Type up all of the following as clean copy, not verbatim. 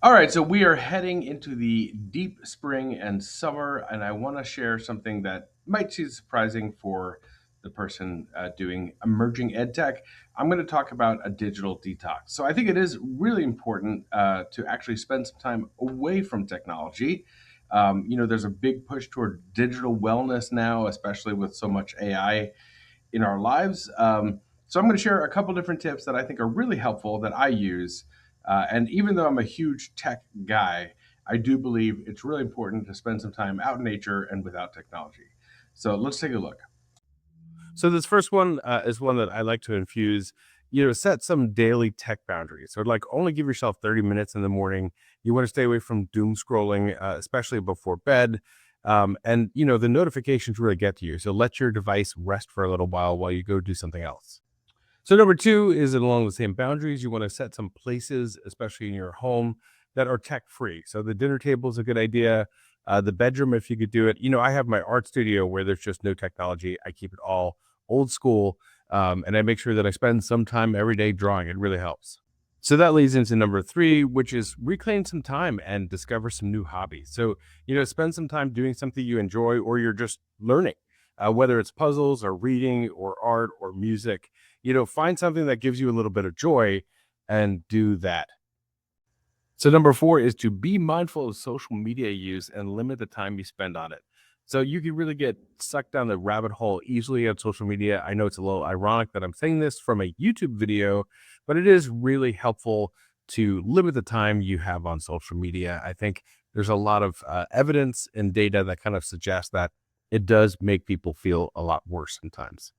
All right, so we are heading into the deep spring and summer, and I want to share something that might seem surprising for the person doing emerging edtech. I'm going to talk about a digital detox. So I think it is really important to actually spend some time away from technology. There's a big push toward digital wellness now, especially with so much AI in our lives. So I'm going to share a couple different tips that I think are really helpful that I use. And even though I'm a huge tech guy, I do believe it's really important to spend some time out in nature and without technology. So let's take a look. So this first one is one that I like to infuse. Set some daily tech boundaries. So like only give yourself 30 minutes in the morning. You want to stay away from doom scrolling, especially before bed. And the notifications really get to you. So let your device rest for a little while you go do something else. So number two is along the same boundaries. You want to set some places, especially in your home, that are tech free. So the dinner table is a good idea. The bedroom, if you could do it. I have my art studio where there's just no technology. I keep it all old school, and I make sure that I spend some time every day drawing. It really helps. So that leads into number three, which is reclaim some time and discover some new hobbies. So, spend some time doing something you enjoy or you're just learning, whether it's puzzles or reading or art or music. Find something that gives you a little bit of joy and do that. So number four is to be mindful of social media use and limit the time you spend on it. So you can really get sucked down the rabbit hole easily on social media. I know it's a little ironic that I'm saying this from a YouTube video, but it is really helpful to limit the time you have on social media. I think there's a lot of evidence and data that kind of suggests that it does make people feel a lot worse sometimes.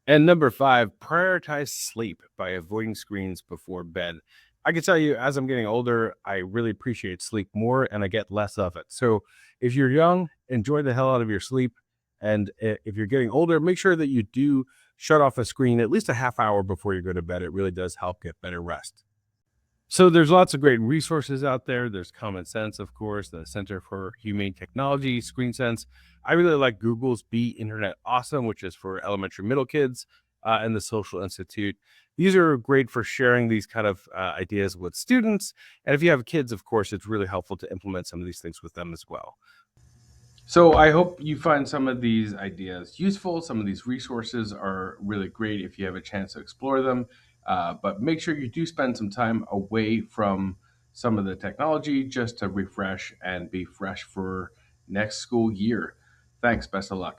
And number five, prioritize sleep by avoiding screens before bed. I can tell you, as I'm getting older, I really appreciate sleep more and I get less of it. So if you're young, enjoy the hell out of your sleep. And if you're getting older, make sure that you do shut off a screen at least a half hour before you go to bed. It really does help get better rest. So there's lots of great resources out there. There's Common Sense, of course, the Center for Humane Technology, Screen Sense. I really like Google's Be Internet Awesome, which is for elementary middle kids, and the Social Institute. These are great for sharing these kind of ideas with students. And if you have kids, of course, it's really helpful to implement some of these things with them as well. So I hope you find some of these ideas useful. Some of these resources are really great if you have a chance to explore them. But make sure you do spend some time away from some of the technology just to refresh and be fresh for next school year. Thanks. Best of luck.